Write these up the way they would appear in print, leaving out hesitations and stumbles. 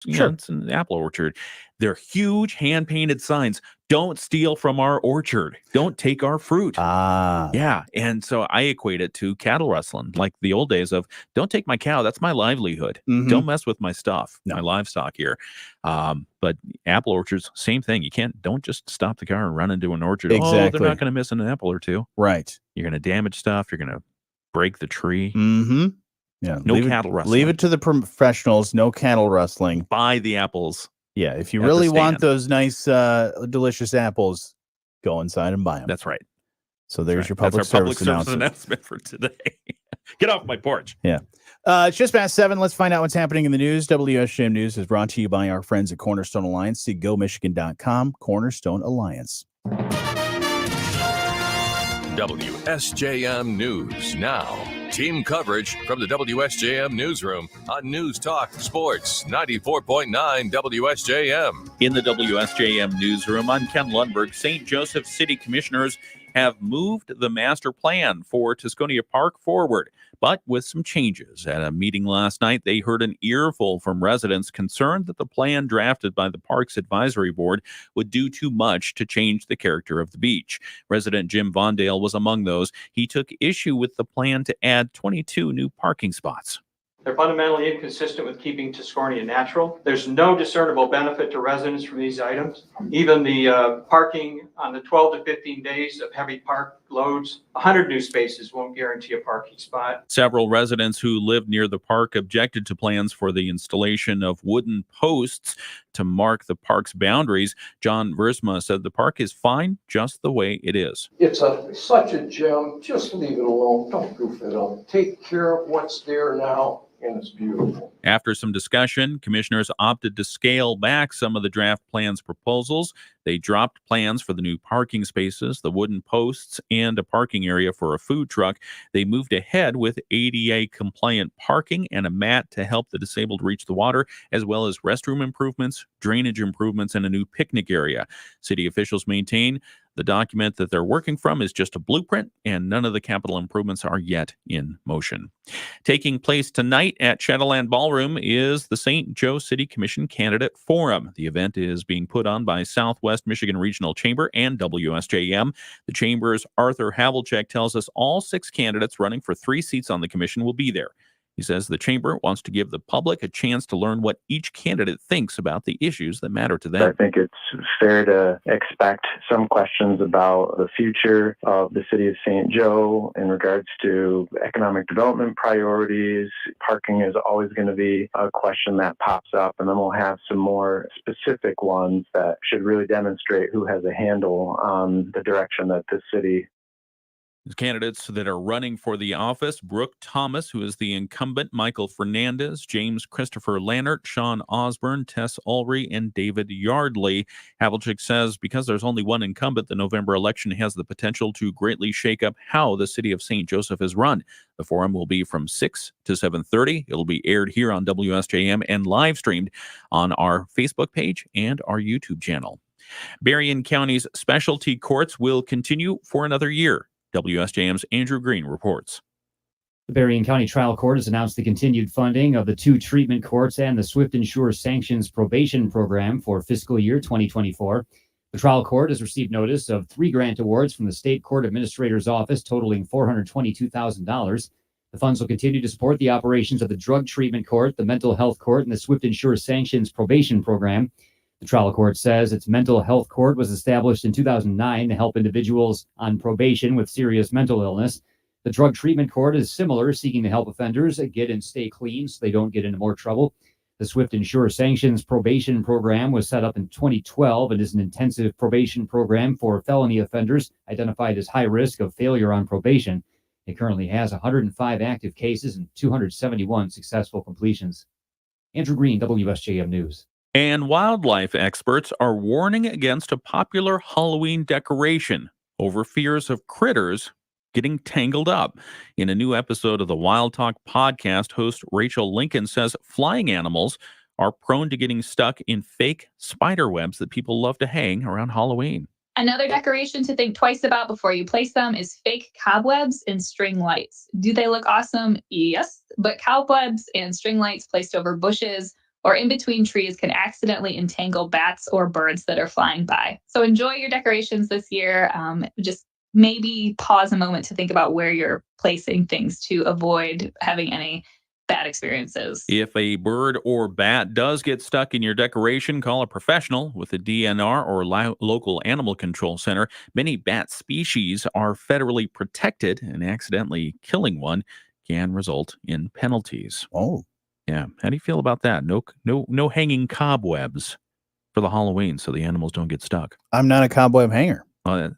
Sure. It's an apple orchard. They're huge hand-painted signs. Don't steal from our orchard. Don't take our fruit. Yeah. And so I equate it to cattle rustling, like the old days of don't take my cow. That's my livelihood. Don't mess with my stuff, my livestock here. But apple orchards, same thing. Don't just stop the car and run into an orchard. Exactly. Oh, they're not going to miss an apple or two. Right. You're going to damage stuff. You're going to break the tree. Yeah. No cattle rustling. Leave it to the professionals. No cattle rustling. Buy the apples. Yeah. If you really want those nice, delicious apples, go inside and buy them. That's right. So there's your public service announcement for today. Get off my porch. Yeah. It's just past 7. Let's find out what's happening in the news. WSJM News is brought to you by our friends at Cornerstone Alliance. See GoMichigan.com. Cornerstone Alliance. WSJM News now. Team coverage from the WSJM Newsroom on News Talk Sports 94.9 WSJM. In the WSJM Newsroom, I'm Ken Lundberg. St. Joseph City Commissioners have moved the master plan for Tusconia Park forward, but with some changes. At a meeting last night, they heard an earful from residents concerned that the plan drafted by the Parks Advisory Board would do too much to change the character of the beach. Resident Jim Vondale was among those. He took issue with the plan to add 22 new parking spots. They're fundamentally inconsistent with keeping Tusconia natural. There's no discernible benefit to residents from these items. Even the parking on the 12 to 15 days of heavy park loads, 100 new spaces won't guarantee a parking spot. Several residents who live near the park objected to plans for the installation of wooden posts to mark the park's boundaries. John Versma said the park is fine just the way it is. It's such a gem. Just leave it alone. Don't goof it up. Take care of what's there now. And it's beautiful. After some discussion, commissioners opted to scale back some of the draft plan's proposals. They dropped plans for the new parking spaces, the wooden posts, and a parking area for a food truck. They moved ahead with ADA-compliant parking and a mat to help the disabled reach the water, as well as restroom improvements, drainage improvements, and a new picnic area. City officials maintain the document that they're working from is just a blueprint, and none of the capital improvements are yet in motion. Taking place tonight at Shadowland Ballroom is the St. Joe City Commission Candidate Forum. The event is being put on by Southwest Michigan Regional Chamber and WSJM. The Chamber's Arthur Havlicek tells us all 6 candidates running for 3 seats on the commission will be there. He says the chamber wants to give the public a chance to learn what each candidate thinks about the issues that matter to them. I think it's fair to expect some questions about the future of the city of St. Joe in regards to economic development priorities. Parking is always going to be a question that pops up, and then we'll have some more specific ones that should really demonstrate who has a handle on the direction that this city. Candidates that are running for the office: Brooke Thomas, who is the incumbent, Michael Fernandez, James Christopher Lannert, Sean Osborne, Tess Ulrey, and David Yardley. Havlicek says because there's only one incumbent, the November election has the potential to greatly shake up how the city of St. Joseph is run. The forum will be from 6 to 7:30. It'll be aired here on WSJM and live streamed on our Facebook page and our YouTube channel. Berrien County's specialty courts will continue for another year. WSJM's Andrew Green reports. The Berrien County Trial Court has announced the continued funding of the 2 treatment courts and the Swift and Sure Sanctions Probation Program for fiscal year 2024. The trial court has received notice of 3 grant awards from the State Court Administrator's Office totaling $422,000. The funds will continue to support the operations of the Drug Treatment Court, the Mental Health Court, and the Swift and Sure Sanctions Probation Program. The trial court says its mental health court was established in 2009 to help individuals on probation with serious mental illness. The drug treatment court is similar, seeking to help offenders get and stay clean so they don't get into more trouble. The Swift and Sure Sanctions Probation Program was set up in 2012 and is an intensive probation program for felony offenders identified as high risk of failure on probation. It currently has 105 active cases and 271 successful completions. Andrew Green, WSJM News. And wildlife experts are warning against a popular Halloween decoration over fears of critters getting tangled up. In a new episode of the Wild Talk podcast, host Rachel Lincoln says flying animals are prone to getting stuck in fake spider webs that people love to hang around Halloween. Another decoration to think twice about before you place them is fake cobwebs and string lights. Do they look awesome? Yes, but cobwebs and string lights placed over bushes or in between trees can accidentally entangle bats or birds that are flying by. So enjoy your decorations this year. Just maybe pause a moment to think about where you're placing things to avoid having any bad experiences. If a bird or bat does get stuck in your decoration, call a professional with a DNR or local animal control center. Many bat species are federally protected, and accidentally killing one can result in penalties. Oh, Yeah. How do you feel about that? No hanging cobwebs for the Halloween so the animals don't get stuck. I'm not a cobweb hanger.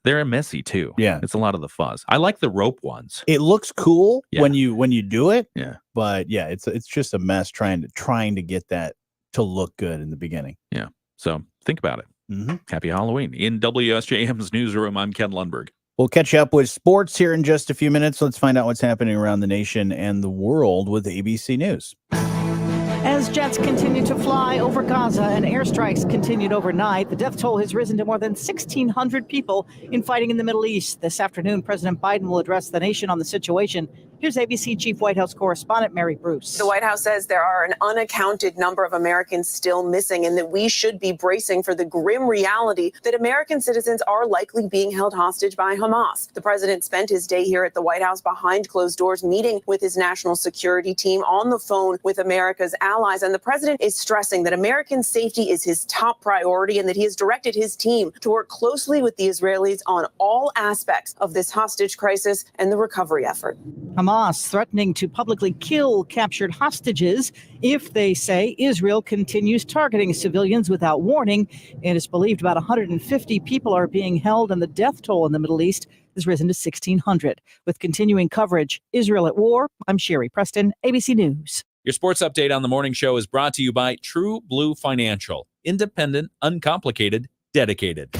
They're messy too. Yeah. It's a lot of the fuzz. I like the rope ones. It looks cool Yeah. when you do it. Yeah. But yeah, it's just a mess trying to get that to look good in the beginning. Yeah. So think about it. Mm-hmm. Happy Halloween. In WSJM's newsroom, I'm Ken Lundberg. We'll catch you up with sports here in just a few minutes. Let's find out what's happening around the nation and the world with ABC News. As jets continue to fly over Gaza and airstrikes continued overnight, the death toll has risen to more than 1,600 people in fighting in the Middle East. This afternoon, President Biden will address the nation on the situation. Here's ABC Chief White House correspondent Mary Bruce. The White House says there are an unaccounted number of Americans still missing and that we should be bracing for the grim reality that American citizens are likely being held hostage by Hamas. The president spent his day here at the White House behind closed doors, meeting with his national security team on the phone with America's allies. And the president is stressing that American safety is his top priority and that he has directed his team to work closely with the Israelis on all aspects of this hostage crisis and the recovery effort. Hamas threatening to publicly kill captured hostages if, they say, Israel continues targeting civilians without warning. It is believed about 150 people are being held, and the death toll in the Middle East has risen to 1,600. With continuing coverage, Israel at war, I'm Sherry Preston, ABC News. Your sports update on the morning show is brought to you by True Blue Financial. Independent, uncomplicated, dedicated.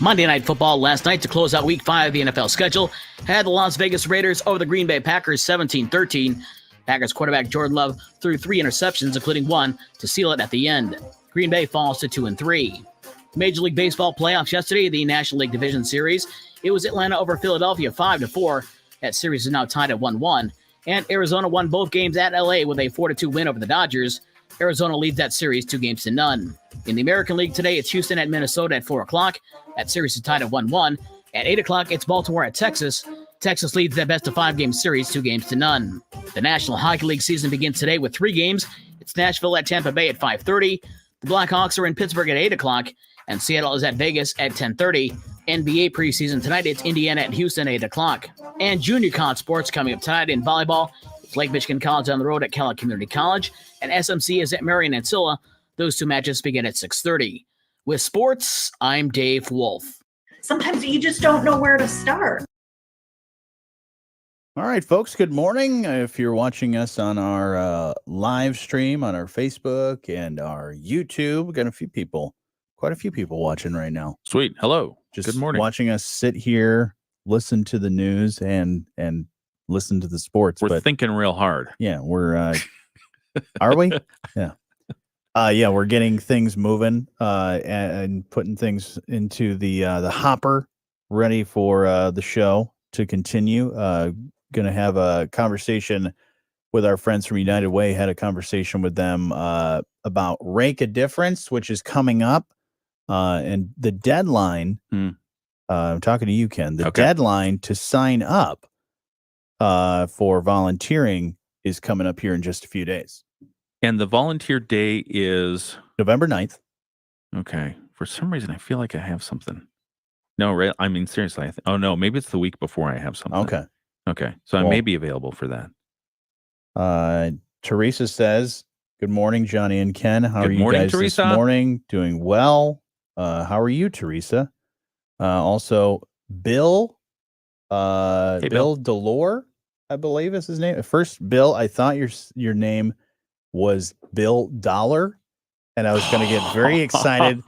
Monday Night Football last night to close out Week 5 of the NFL schedule had the Las Vegas Raiders over the Green Bay Packers 17-13. Packers quarterback Jordan Love threw 3 interceptions, including one to seal it at the end. Green Bay falls to 2-3. Major League Baseball playoffs yesterday, the National League Division Series. It was Atlanta over Philadelphia 5-4. That series is now tied at 1-1. And Arizona won both games at LA with a 4-2 win over the Dodgers. Arizona leads that series 2-0. In the American League today, it's Houston at Minnesota at 4 o'clock. That series is tied at 1-1. At 8 o'clock, it's Baltimore at Texas. Texas leads that best-of-5 game series 2-0. The National Hockey League season begins today with 3 games. It's Nashville at Tampa Bay at 5:30. The Blackhawks are in Pittsburgh at 8 o'clock. And Seattle is at Vegas at 10:30. NBA preseason tonight, it's Indiana at Houston at 8 o'clock. And junior college sports coming up tonight in volleyball. It's Lake Michigan College on the road at Kellogg Community College. And SMC is at Marion Ancilla. Those 2 matches begin at 6:30. With sports, I'm Dave Wolf. Sometimes you just don't know where to start. All right, folks, good morning. If you're watching us on our live stream on our Facebook and our YouTube, we've got quite a few people watching right now. Sweet. Hello. Just good morning. Watching us sit here, listen to the news and listen to the sports. We're thinking real hard. Yeah, we're are we? Yeah. Yeah, we're getting things moving and putting things into the hopper, ready for the show to continue. Going to have a conversation with our friends from United Way. Had a conversation with them about Rake a Difference, which is coming up, and the deadline. I'm talking to you, Ken. The deadline to sign up for volunteering is coming up here in just a few days. And the volunteer day is November 9th. Okay. For some reason, I feel like I have something. No, right? I mean, seriously. Oh, no. Maybe it's the week before I have something. Okay. So I may be available for that. Teresa says, good morning, Jonny and Ken. How are you guys Teresa? This morning? Doing well. How are you, Teresa? Also, Bill. Hey, Bill Delore, I believe is his name. At first, Bill, I thought your name was Bill Dollar, and I was going to get very excited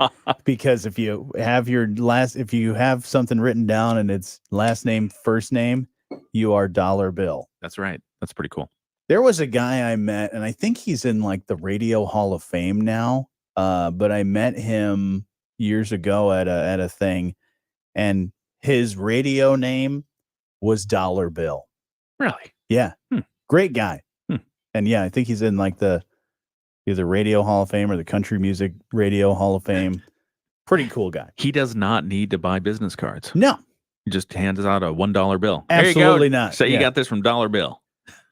because if you have something written down and it's last name, first name, you are Dollar Bill. That's right. That's pretty cool. There was a guy I met, and I think he's in like the Radio Hall of Fame now. But I met him years ago at a thing, and his radio name was Dollar Bill. Really? Yeah. Great guy. And yeah, I think he's in like the either Radio Hall of Fame or the Country Music Radio Hall of Fame. Pretty cool guy. He does not need to buy business cards. No. He just hands out a $1 bill. Absolutely There you go. not. Say you Yeah. got this from Dollar Bill.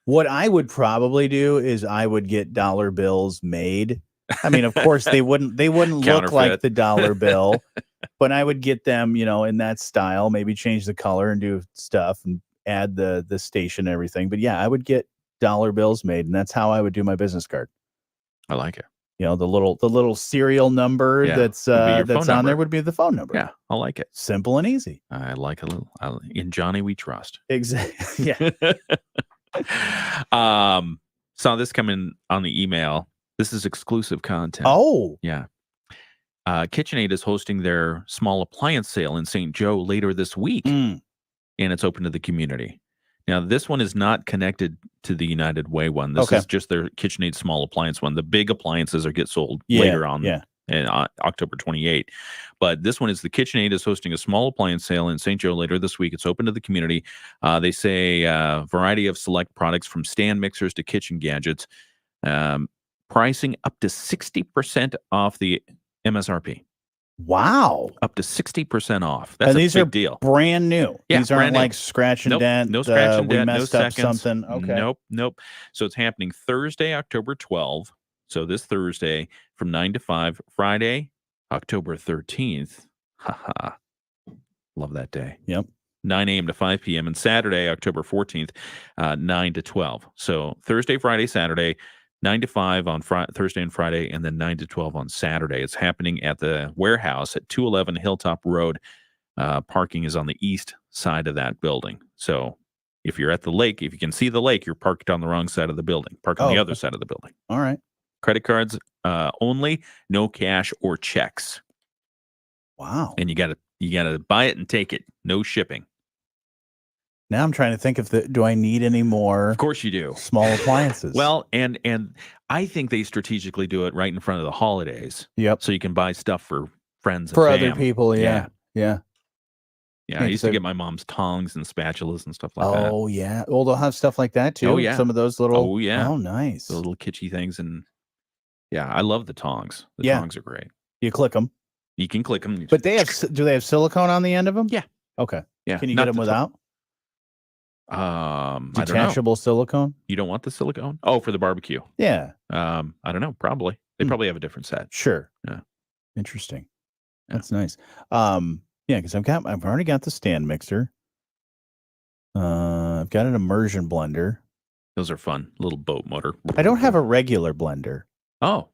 What I would probably do is I would get dollar bills made. I mean, of course, they wouldn't look like the dollar bill, but I would get them, in that style, maybe change the color and do stuff and add the station and everything. But yeah, I would get dollar bills made, and that's how I would do my business card. I like it. The little serial number that's on there would be the phone number. Yeah, I like it. Simple and easy. I like a little. In Johnny, we trust. Exactly. Yeah. Saw this come in on the email. This is exclusive content. Oh, yeah. KitchenAid is hosting their small appliance sale in St. Joe later this week, and it's open to the community. Now, this one is not connected to the United Way one. This is just their KitchenAid small appliance one. The big appliances get sold later on. In October 28. But this one is the KitchenAid is hosting a small appliance sale in St. Joe later this week. It's open to the community. They say a variety of select products from stand mixers to kitchen gadgets. Pricing up to 60% off the MSRP. Wow. Up to 60% off. That's and these a big are deal. Brand new. Yeah, these aren't new. like scratch and Nope, dent. no scratch and we dent, messed no up seconds. something. Okay. Nope. So it's happening Thursday, October 12th. So this Thursday from 9 to 5. Friday, October 13th. Haha. Love that day. Yep. 9 a.m. to 5 p.m. And Saturday, October 14th, 9 to 12. So Thursday, Friday, Saturday, 9 to 5 on Thursday and Friday, and then 9 to 12 on Saturday. It's happening at the warehouse at 211 Hilltop Road. Parking is on the east side of that building. So if you're at the lake, if you can see the lake, you're parked on the wrong side of the building. Park on the other side of the building. All right. Credit cards only, no cash or checks. Wow. And you gotta buy it and take it. No shipping. Now I'm trying to think do I need any more? Of course you do. Small appliances. Well, and I think they strategically do it right in front of the holidays. Yep. So you can buy stuff for friends and for fam. other people. Yeah. Yeah, I used to get my mom's tongs and spatulas and stuff like that. Oh yeah. Well, they'll have stuff like that too. Oh, yeah. Some of those little. Oh yeah. Oh nice. The little kitschy things, and yeah, I love the tongs. The tongs are great. You click them. You can click them. But do they have silicone on the end of them? Yeah. Okay. Yeah. Can you get them without? I don't know. Detachable silicone? You don't want the silicone? Oh, for the barbecue. Yeah. I don't know. Probably. They probably have a different set. Sure. Yeah. Interesting. That's nice. Yeah, because I've already got the stand mixer. I've got an immersion blender. Those are fun. Little boat motor. I don't have a regular blender. Oh,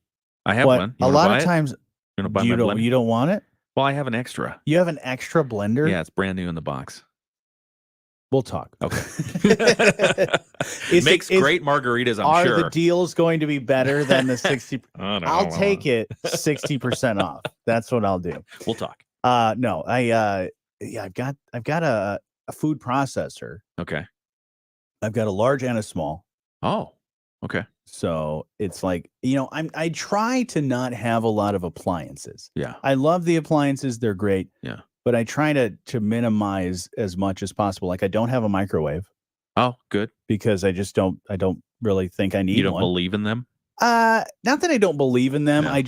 I have But one. a lot of times you buy you my blender? don't want it? Well, I have an extra. You have an extra blender? Yeah, it's brand new in the box. We'll talk. Okay. Makes great margaritas, I'm sure. Are the deals going to be better than the 60? I'll take it 60% off. That's what I'll do. We'll talk. No, I've got a food processor. Okay. I've got a large and a small. Oh, okay. So it's like, I try to not have a lot of appliances. Yeah. I love the appliances. They're great. Yeah. But I try to minimize as much as possible. Like I don't have a microwave. Oh, good. Because I don't really think I need one. You don't believe in them? Not that I don't believe in them. No.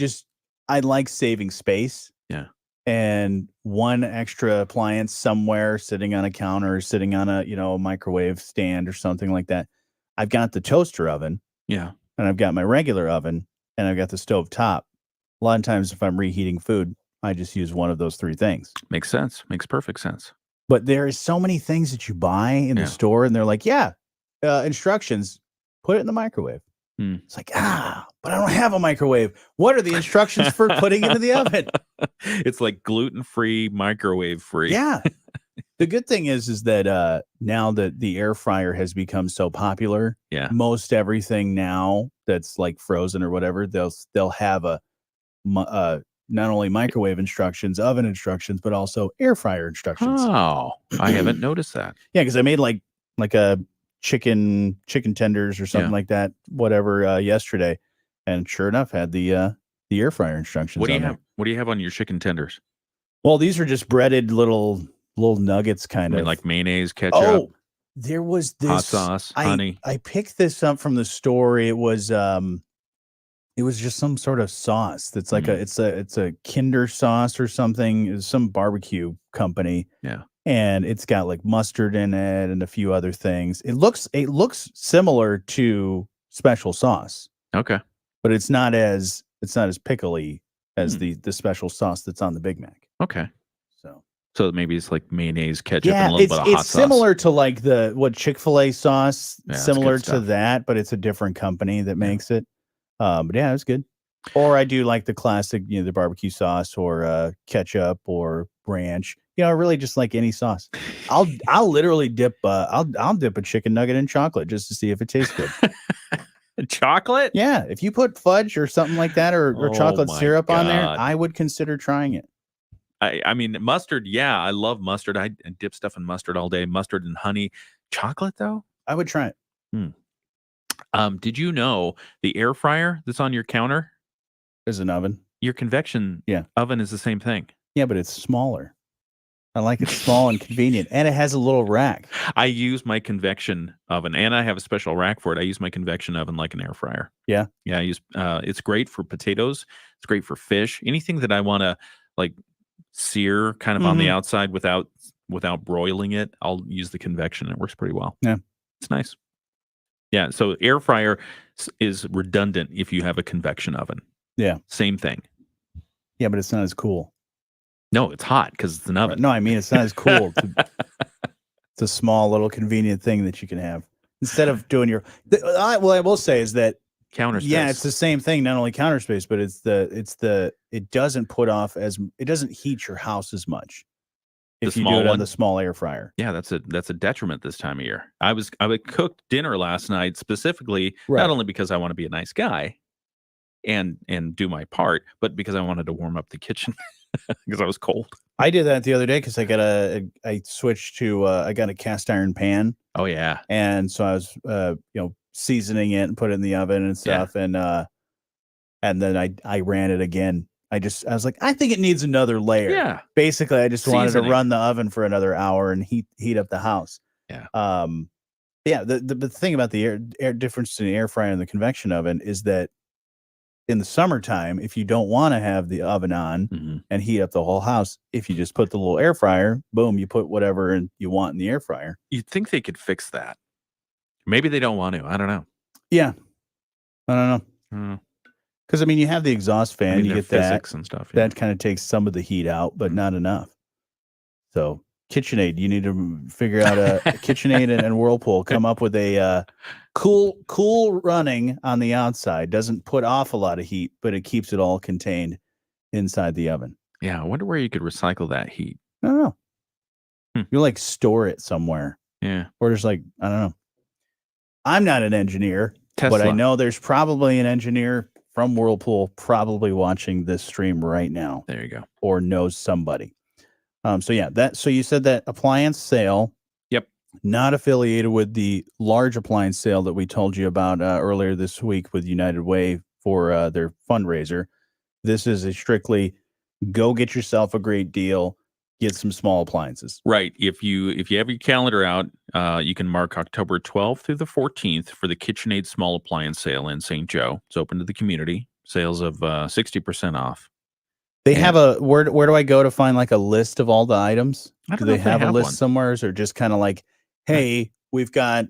I like saving space. Yeah. And one extra appliance somewhere sitting on a counter or sitting on a microwave stand or something like that. I've got the toaster oven. Yeah. And I've got my regular oven and I've got the stove top. A lot of times if I'm reheating food, I just use one of those three things. Makes sense. Makes perfect sense. But there is so many things that you buy in the store and they're like, instructions, put it in the microwave. It's like, but I don't have a microwave. What are the instructions for putting it in the oven? It's like gluten-free, microwave-free. Yeah. The good thing is that now that the air fryer has become so popular, most everything now that's like frozen or whatever, they'll have a not only microwave instructions, oven instructions, but also air fryer instructions. Oh, I haven't noticed that. Yeah, because I made like a chicken tenders or something like that, whatever, yesterday, and sure enough had the air fryer instructions. What do you have? What do you have on your chicken tenders? Well, these are just breaded little nuggets, kind of like mayonnaise, ketchup. Oh, there was this hot sauce, honey. I picked this up from the store. It was It was just some sort of sauce that's like it's a Kinder sauce or something. It's some barbecue company. Yeah. And it's got like mustard in it and a few other things. It looks similar to special sauce, Okay. but it's not as pickly as the special sauce that's on the Big Mac. Okay. So maybe it's like mayonnaise, ketchup, yeah, and a little bit of hot it's similar to like what Chick-fil-A sauce, Yeah, it's similar good to stuff. that, but it's a different company that makes it. But yeah, it's good. Or I do like the classic, the barbecue sauce or ketchup or ranch. I really just like any sauce. I'll literally dip I'll dip a chicken nugget in chocolate just to see if it tastes good. Chocolate? Yeah, if you put fudge or something like that or Oh chocolate my syrup on there, God. I would consider trying it. I mean, mustard, yeah, I love mustard. I dip stuff in mustard all day. Mustard and honey. Chocolate, though? I would try it. Did you know the air fryer that's on your counter is an oven? Your convection oven is the same thing. Yeah, but it's smaller. I like it small and convenient, and it has a little rack. I use my convection oven, and I have a special rack for it. I use my convection oven like an air fryer. Yeah? Yeah, I use it's great for potatoes. It's great for fish. Anything that I want to like sear kind of on the outside without broiling it, I'll use the convection. It works pretty well. Yeah. It's nice. Yeah, so air fryer is redundant if you have a convection oven. Yeah. Same thing. Yeah, but it's not as cool. No, it's hot because it's an oven. No, I mean, it's not as cool. It's a small little convenient thing that you can have instead of doing your. I will say is that counter space. Yeah, it's the same thing. Not only counter space, but it doesn't put off it doesn't heat your house as much if you do it on the small air fryer. Yeah, that's a detriment this time of year. I would cook dinner last night specifically not only because I want to be a nice guy and do my part, but because I wanted to warm up the kitchen because I was cold. I did that the other day because I switched to I got a cast iron pan. Oh yeah, and so I was seasoning it and put it in the oven and stuff, and then I ran it again. I was like, I think it needs another layer. Yeah, basically, I just wanted to run the oven for another hour and heat up the house. Yeah, yeah. The thing about the air difference in the air fryer and the convection oven is that in the summertime, if you don't want to have the oven on and heat up the whole house, if you just put the little air fryer, boom, you put whatever you want in the air fryer. You'd think they could fix that. Maybe they don't want to. I don't know. Yeah, I don't know. Because I mean, you have the exhaust fan, you get that and stuff. That kind of takes some of the heat out, but not enough. So KitchenAid, you need to figure out a KitchenAid and Whirlpool come up with a cool running on the outside. Doesn't put off a lot of heat, but it keeps it all contained inside the oven. Yeah, I wonder where you could recycle that heat. I don't know. You like store it somewhere. Yeah, or just like I don't know. I'm not an engineer, Tesla. but I know there's probably an engineer from Whirlpool probably watching this stream right now. There you go. Or knows somebody. So you said that appliance sale. Yep. Not affiliated with the large appliance sale that we told you about earlier this week with United Way for their fundraiser. This is a strictly go get yourself a great deal, get some small appliances. Right. If you have your calendar out, you can mark October 12th through the 14th for the KitchenAid small appliance sale in St. Joe. It's open to the community. Sales of 60% off. They have a where do I go to find like a list of all the items? Do they have a list somewhere, or just kind of like, hey, we've got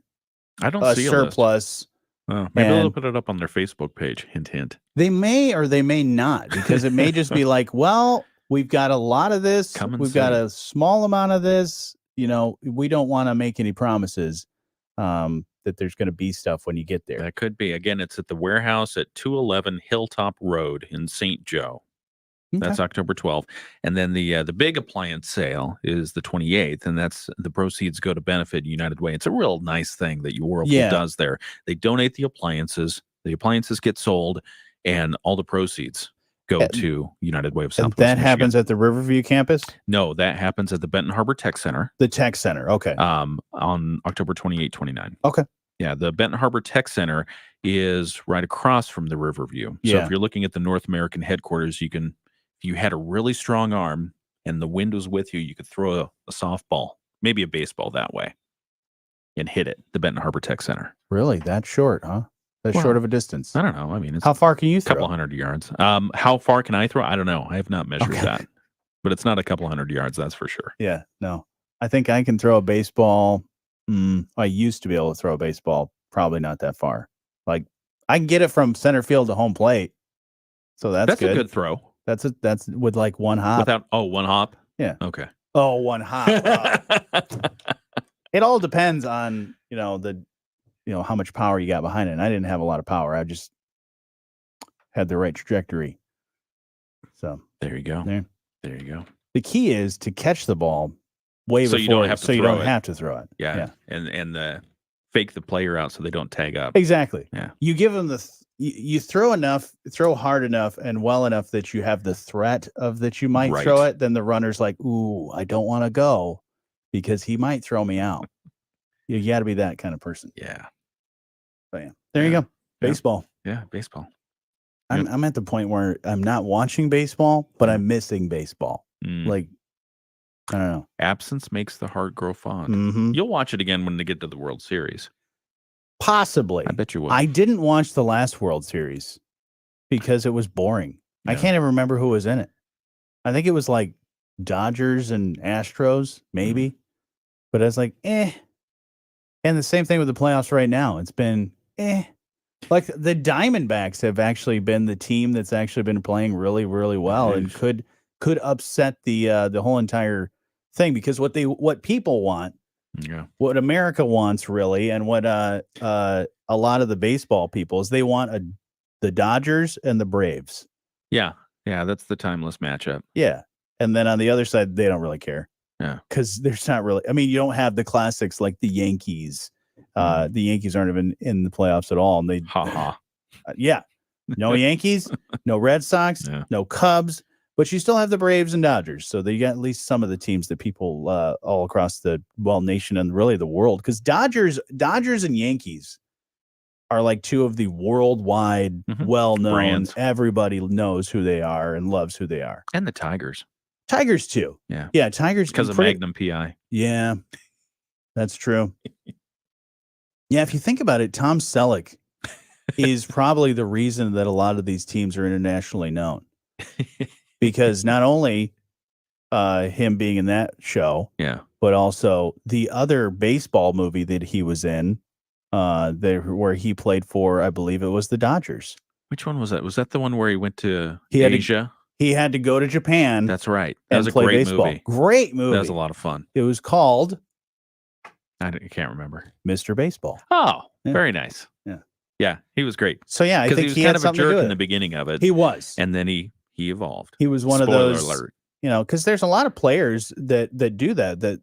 a surplus? Maybe they'll put it up on their Facebook page. Hint, hint. They may or they may not, because it may just be like, well, we've got a lot of this. We've got a small amount of this. We don't want to make any promises that there's going to be stuff when you get there. That could be. Again, it's at the warehouse at 211 Hilltop Road in St. Joe. Okay. That's October 12th. And then the big appliance sale is the 28th, and that's the proceeds go to benefit United Way. It's a real nice thing that Whirlpool does there. They donate the appliances get sold, and all the proceeds go to United Way of Southwest That Michigan. happens at the Riverview campus? No, that happens at the Benton Harbor Tech Center. The Tech Center, okay. On October 28, 29. Okay. Yeah, the Benton Harbor Tech Center is right across from the Riverview. So if you're looking at the North American headquarters, you can, if you had a really strong arm and the wind was with you, you could throw a softball, maybe a baseball that way, and hit it, the Benton Harbor Tech Center. Really? That short, huh? that Well, short of a distance? I don't know. I mean, it's How far can you a couple throw? hundred yards. How far can I throw? I don't know. I have not measured Okay. that, but it's not a couple hundred yards. That's for sure. Yeah, no. I think I can throw a baseball. I used to be able to throw a baseball. Probably not that far. Like I can get it from center field to home plate. So that's a good throw. That's with like one hop. Without one hop. Yeah. Okay. Oh, one hop. It all depends on how much power you got behind it. And I didn't have a lot of power. I just had the right trajectory. So there you go. There you go. The key is to catch the ball way so before, you don't have to so you throw don't it. have to throw it. Yeah. And fake the player out so they don't tag up. Exactly. Yeah. You give them you throw hard enough and well enough that you have the threat of that you might throw it. Then the runner's like, ooh, I don't want to go because he might throw me out. You got to be that kind of person. Yeah. So yeah, there you go. Baseball. Yeah, baseball. I'm at the point where I'm not watching baseball, but I'm missing baseball. Like, I don't know. Absence makes the heart grow fond. Mm-hmm. You'll watch it again when they get to the World Series. Possibly. I bet you will. I didn't watch the last World Series because it was boring. Yeah. I can't even remember who was in it. I think it was like Dodgers and Astros, maybe. But I was like, eh. And the same thing with the playoffs right now. It's been eh. Like the Diamondbacks have actually been the team that's actually been playing really, really well and could upset the whole entire thing because what people want, what America wants really, and what a lot of the baseball people is they want the Dodgers and the Braves. Yeah, that's the timeless matchup. Yeah, and then on the other side, they don't really care. Yeah, because there's not really. I mean, you don't have the classics like the Yankees. The Yankees aren't even in the playoffs at all, and they yeah, no Yankees, no Red Sox, no Cubs, but you still have the Braves and Dodgers. So they got at least some of the teams that people all across the nation and really the world, because Dodgers and Yankees are like two of the worldwide well-known brands. Everybody knows who they are and loves who they are, and the Tigers too. Yeah, Tigers because of Magnum PI. Yeah, that's true. Yeah, if you think about it, Tom Selleck is probably the reason that a lot of these teams are internationally known. Because not only him being in that show, but also the other baseball movie that he was in, where he played for, I believe it was the Dodgers. Which one was that? Was that the one where he went to Asia? He had to go to Japan. That's right. That was a play great baseball. movie. Great movie. That was a lot of fun. It was called I can't remember. Mr. Baseball. Oh, very nice. Yeah, he was great. So yeah, I think he was he kind had of a something to do jerk with in it. the beginning of it. He was, and then he evolved. He was one Spoiler of those, alert. because there's a lot of players that do that.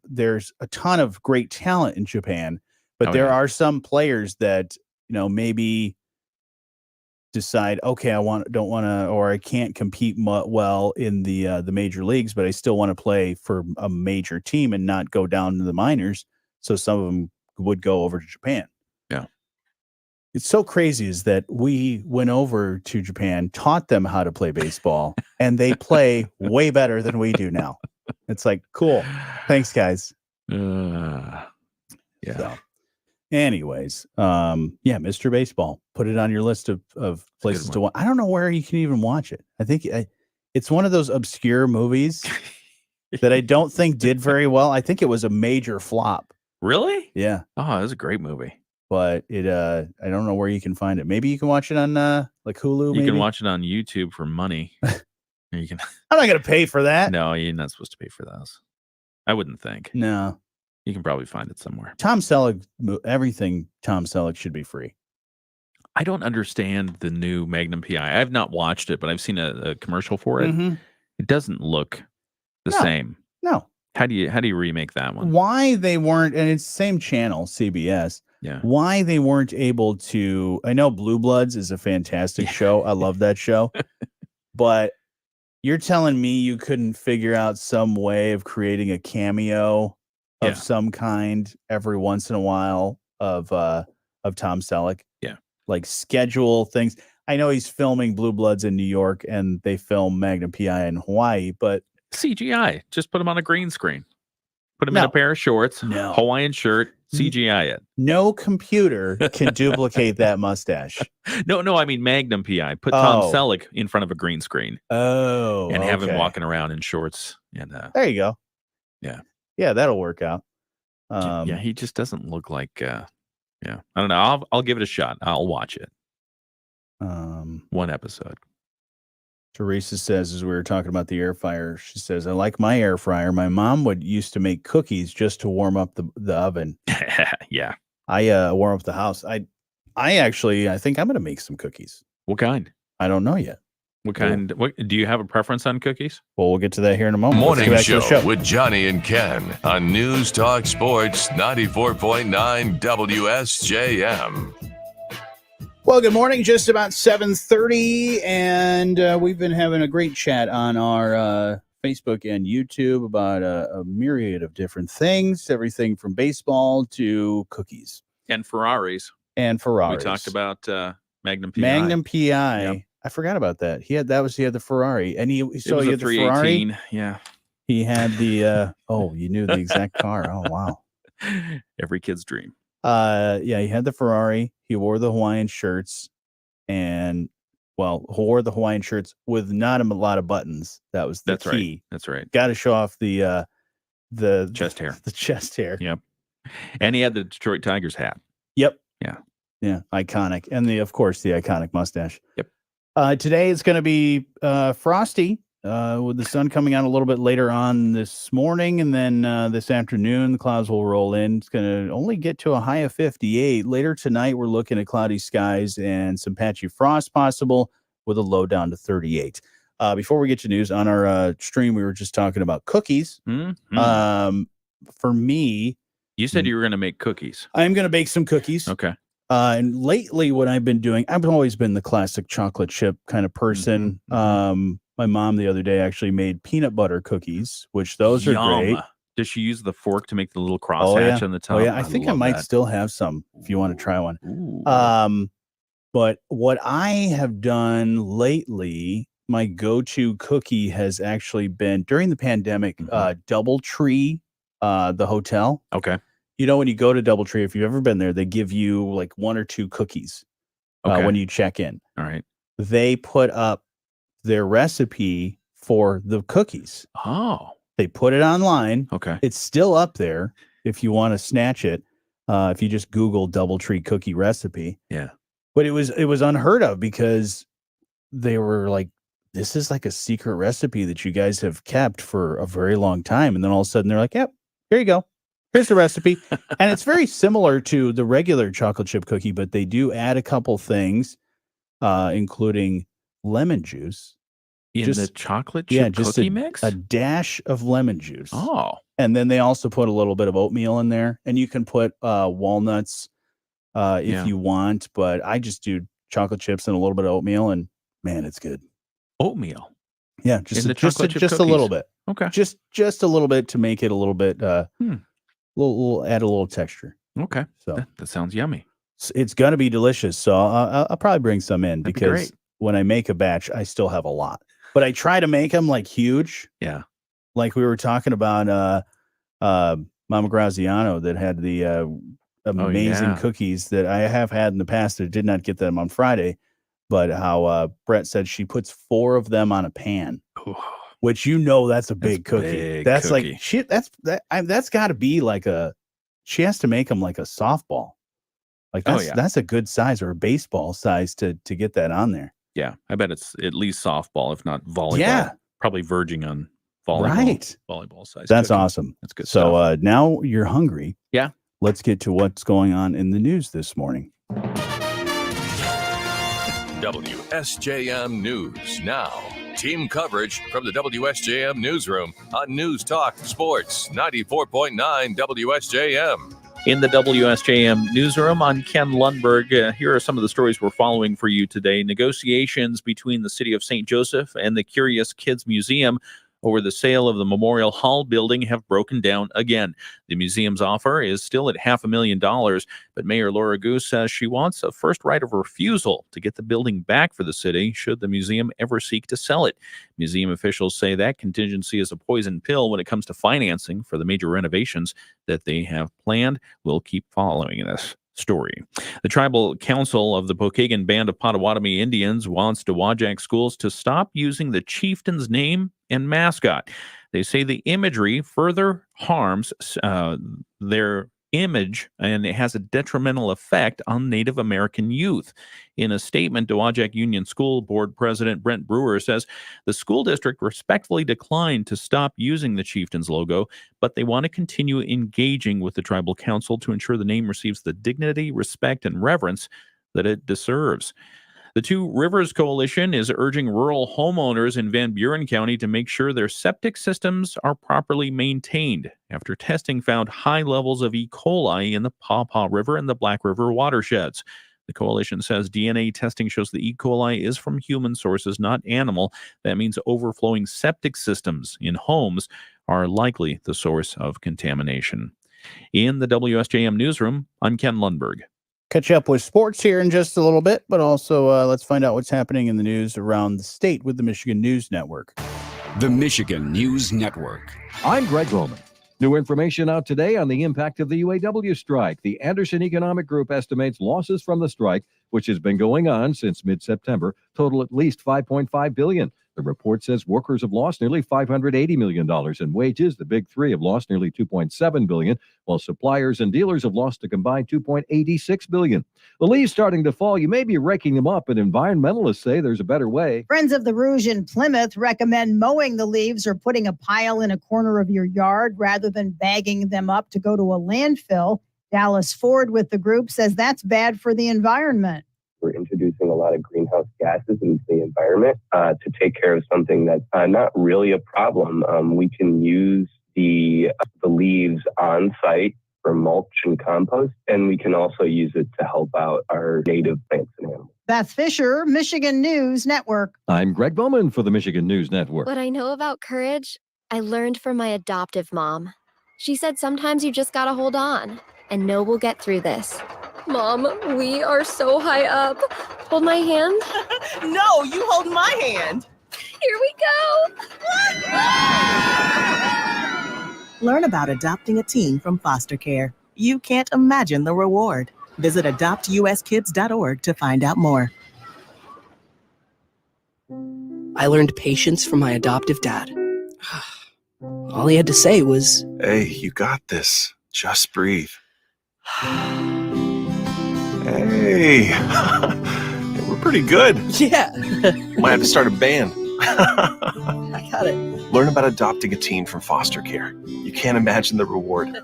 There's a ton of great talent in Japan, but there are some players that maybe decide, okay, don't want to, or I can't compete well in the major leagues, but I still want to play for a major team and not go down to the minors. So some of them would go over to Japan. Yeah. It's so crazy is that we went over to Japan, taught them how to play baseball, and they play way better than we do now. It's like, cool. Thanks, guys. Yeah. So, anyways, Mr. Baseball. Put it on your list of places to watch. I don't know where you can even watch it. I think it's one of those obscure movies that I don't think did very well. I think it was a major flop. Really? Yeah. Oh, it was a great movie. But I don't know where you can find it. Maybe you can watch it on like Hulu. You can watch it on YouTube for money. You can. I'm not gonna pay for that. No, you're not supposed to pay for those. I wouldn't think. No. You can probably find it somewhere. Tom Selleck, everything Tom Selleck should be free. I don't understand the new Magnum PI. I have not watched it, but I've seen a commercial for it. Mm-hmm. It doesn't look the same. No. How do you remake that one? Why they weren't, and it's the same channel, CBS. Yeah. Why they weren't able to, I know Blue Bloods is a fantastic show. I love that show. But you're telling me you couldn't figure out some way of creating a cameo of some kind every once in a while of Tom Selleck? Yeah. Like schedule things. I know he's filming Blue Bloods in New York and they film Magnum PI in Hawaii, but CGI. Just put him on a green screen. Put him in No. a pair of shorts, No. Hawaiian shirt, CGI it. No computer can duplicate that mustache. No, I mean Magnum PI. Put Tom Oh. Selleck in front of a green screen Oh, and have him okay. walking around in shorts. And There you go. Yeah. Yeah, that'll work out. yeah, he just doesn't look like. I don't know. I'll give it a shot. I'll watch it. One episode. Teresa says, as we were talking about the air fryer, she says, I like my air fryer. My mom used to make cookies just to warm up the oven. Yeah. I warm up the house. I think I'm going to make some cookies. What kind? I don't know yet. What kind? What do you have a preference on cookies? Well, we'll get to that here in a moment. Morning Let's get back to the show with Jonny and Ken on News Talk Sports 94.9 WSJM. Well, good morning. Just about 7:30, and we've been having a great chat on our Facebook and YouTube about a myriad of different things, everything from baseball to cookies And Ferraris. We talked about Magnum PI. Magnum PI. Yep. I forgot about that. He had the Ferrari, and he It was he a had the Ferrari. 318. Yeah. He had the you knew the exact car. Oh wow. Every kid's dream. Yeah, he had the Ferrari. He wore the Hawaiian shirts, and wore the Hawaiian shirts with not a lot of buttons. That was the key. Right. That's right. Got to show off the Chest hair. The chest hair. Yep. And he had the Detroit Tigers hat. Yep. Yeah. Iconic, and of course the iconic mustache. Yep. Today it's going to be frosty. With the sun coming out a little bit later on this morning, and then this afternoon, the clouds will roll in. It's going to only get to a high of 58. Later tonight, we're looking at cloudy skies and some patchy frost possible with a low down to 38. Before we get to news, on our stream, we were just talking about cookies. Mm-hmm. For me, you said you were going to make cookies. I'm going to bake some cookies. Okay. And lately, what I've been doing, I've always been the classic chocolate chip kind of person. Mm-hmm. My mom the other day actually made peanut butter cookies, which those are great. Does she use the fork to make the little crosshatch on the top? Oh yeah, I think I might still have some if you want to try one. Ooh. But what I have done lately, my go-to cookie has actually been during the pandemic, DoubleTree, the hotel. Okay. You know, when you go to DoubleTree, if you've ever been there, they give you like 1 or 2 cookies when you check in. All right. They put up their recipe for the cookies. Oh. They put it online. Okay. It's still up there if you want to snatch it. If you just Google DoubleTree cookie recipe. Yeah. But it was unheard of because they were like, this is like a secret recipe that you guys have kept for a very long time. And then all of a sudden they're like, yep, here you go. Here's the recipe. And it's very similar to the regular chocolate chip cookie, but they do add a couple things, including lemon juice. In the chocolate chip cookie mix? A dash of lemon juice. Oh. And then they also put a little bit of oatmeal in there. And you can put walnuts if you want. But I just do chocolate chips and a little bit of oatmeal. And, man, it's good. Oatmeal? Yeah, just a little bit. Okay. Just a little bit to make it a little bit, add a little texture. Okay. So that sounds yummy. It's going to be delicious. So I'll probably bring some in because be when I make a batch, I still have a lot. But I try to make them like huge. Yeah. Like we were talking about Mama Graziano that had the amazing cookies that I have had in the past. I did not get them on Friday, but how Brett said she puts 4 of them on a pan, which that's a big cookie. That's cookie. Like that's got to be like she has to make them like a softball. Like that's a good size or a baseball size to get that on there. Yeah, I bet it's at least softball, if not volleyball. Yeah. Probably verging on volleyball. Right. Volleyball size. That's cookie. awesome. That's good So stuff. now you're hungry. Yeah. Let's get to what's going on in the news this morning. WSJM News now. Team coverage from the WSJM Newsroom on News Talk Sports 94.9 WSJM. In the WSJM newsroom, I'm Ken Lundberg. Here are some of the stories we're following for you today. Negotiations between the city of St. Joseph and the Curious Kids Museum over the sale of the Memorial Hall building have broken down again. The museum's offer is still at $500,000, but Mayor Laura Goose says she wants a first right of refusal to get the building back for the city should the museum ever seek to sell it. Museum officials say that contingency is a poison pill when it comes to financing for the major renovations that they have planned. We'll keep following this story. The Tribal Council of the Pokagon Band of Potawatomi Indians wants Dowagiac schools to stop using the chieftain's name and mascot. They say the imagery further harms their image and it has a detrimental effect on Native American youth. In a statement, Dowagiac Union School Board President Brent Brewer says the school district respectfully declined to stop using the chieftain's logo, but they want to continue engaging with the tribal council to ensure the name receives the dignity, respect, and reverence that it deserves. The Two Rivers Coalition is urging rural homeowners in Van Buren County to make sure their septic systems are properly maintained after testing found high levels of E. coli in the Paw Paw River and the Black River watersheds. The coalition says DNA testing shows the E. coli is from human sources, not animal. That means overflowing septic systems in homes are likely the source of contamination. In the WSJM newsroom, I'm Ken Lundberg. Catch up with sports here in just a little bit, but also let's find out what's happening in the news around the state with the Michigan News Network. The Michigan News Network. I'm Greg Roman. New information out today on the impact of the UAW strike. The Anderson Economic Group estimates losses from the strike, which has been going on since mid-September, total at least $5.5 billion. The report says workers have lost nearly $580 million in wages. The big three have lost nearly $2.7 billion, while suppliers and dealers have lost a combined $2.86 billion. The leaves starting to fall. You may be raking them up, but environmentalists say there's a better way. Friends of the Rouge in Plymouth recommend mowing the leaves or putting a pile in a corner of your yard rather than bagging them up to go to a landfill. Dallas Ford with the group says that's bad for the environment. We're introducing a lot of greenhouse gases into the environment to take care of something that's not really a problem. We can use the leaves on site for mulch and compost, and we can also use it to help out our native plants and animals. Beth Fisher, Michigan News Network. I'm Greg Bowman for the Michigan News Network. What I know about courage, I learned from my adoptive mom. She said sometimes you just gotta hold on and know we'll get through this. Mom, we are so high up. Hold my hand. No, you hold my hand. Here we go. Learn about adopting a teen from foster care. You can't imagine the reward. Visit adoptuskids.org to find out more. I learned patience from my adoptive dad. All he had to say was, "Hey, you got this. Just breathe." Hey, we're pretty good. Yeah. Might have to start a band. I got it. Learn about adopting a teen from foster care. You can't imagine the reward.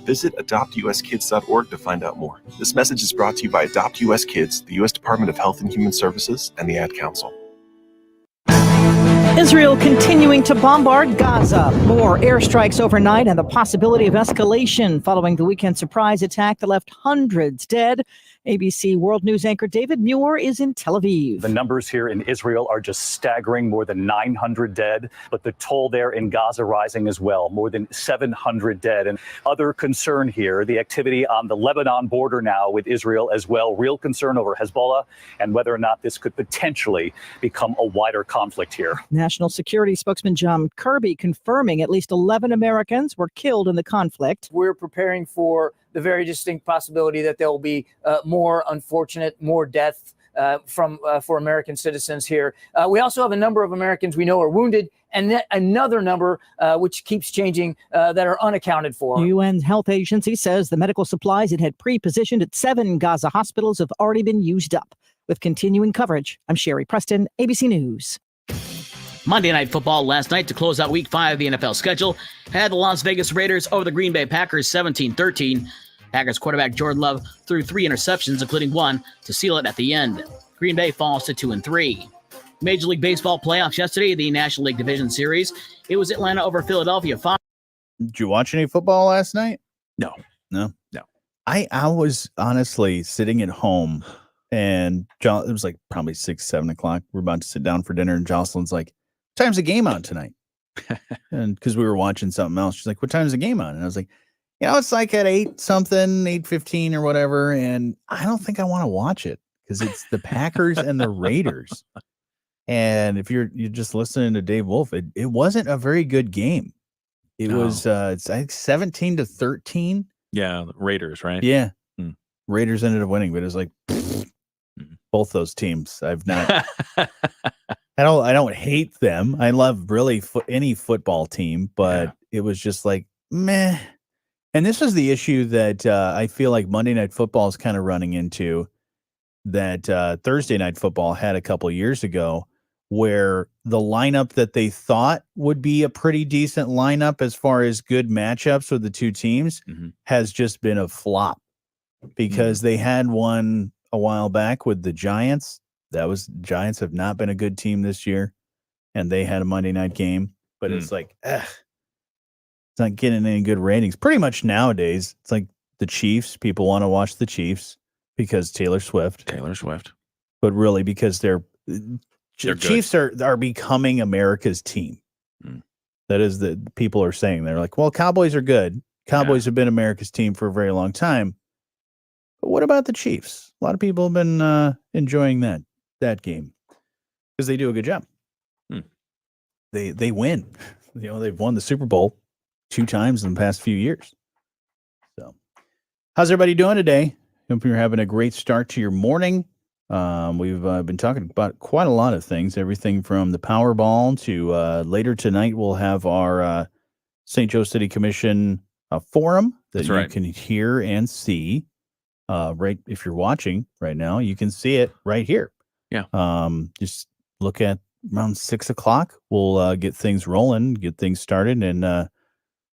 Visit adoptuskids.org to find out more. This message is brought to you by Adopt US Kids, the U.S. Department of Health and Human Services, and the Ad Council. Israel continuing to bombard Gaza. More airstrikes overnight and the possibility of escalation following the weekend surprise attack that left hundreds dead. ABC World News anchor David Muir is in Tel Aviv. The numbers here in Israel are just staggering, more than 900 dead, but the toll there in Gaza rising as well, more than 700 dead. And other concern here, the activity on the Lebanon border now with Israel as well, real concern over Hezbollah and whether or not this could potentially become a wider conflict here. National Security spokesman John Kirby confirming at least 11 Americans were killed in the conflict. We're preparing for the very distinct possibility that there will be more death for American citizens here. We also have a number of Americans we know are wounded, and another number which keeps changing that are unaccounted for. The UN Health Agency says the medical supplies it had pre-positioned at 7 Gaza hospitals have already been used up. With continuing coverage, I'm Sherry Preston, ABC News. Monday Night Football last night to close out Week 5 of the NFL schedule had the Las Vegas Raiders over the Green Bay Packers 17-13. Packers quarterback Jordan Love threw 3 interceptions, including one to seal it at the end. Green Bay falls to 2-3. Major League Baseball playoffs yesterday, the National League Division Series. It was Atlanta over Philadelphia. Did you watch any football last night? No. I was honestly sitting at home, and it was like probably 6, 7 o'clock. We're about to sit down for dinner, and Jocelyn's like, "Time's the game on tonight?" And because we were watching something else, she's like, "What time is the game on?" And I was like, it's like at 8 something, 8:15 or whatever. And I don't think I want to watch it because it's the Packers and the Raiders. And if you're just listening to Dave Wolf, it wasn't a very good game. It was it's like 17-13. Yeah, the Raiders, right? Yeah. Hmm. Raiders ended up winning, but it was like both those teams. I've not I don't hate them. I love really any football team, but it was just like meh. And this was the issue that I feel like Monday Night Football is kind of running into that Thursday Night Football had a couple years ago, where the lineup that they thought would be a pretty decent lineup as far as good matchups with the two teams has just been a flop because they had one a while back with the Giants. Giants have not been a good team this year, and they had a Monday night game, but it's like, it's not getting any good ratings. Pretty much nowadays, it's like the Chiefs. People want to watch the Chiefs because Taylor Swift. But really because they're Chiefs are becoming America's team. That is the people are saying. They're like, well, Cowboys are good. Cowboys have been America's team for a very long time. But what about the Chiefs? A lot of people have been enjoying that game because they do a good job. They win. They've won the Super Bowl 2 times in the past few years. So, how's everybody doing today? Hope you're having a great start to your morning. We've been talking about quite a lot of things, everything from the Powerball to later tonight we'll have our St. Joe City Commission forum that you can hear and see. Right, if you're watching right now, you can see it right here. Yeah. Just look at around 6 o'clock. We'll get things rolling, get things started, and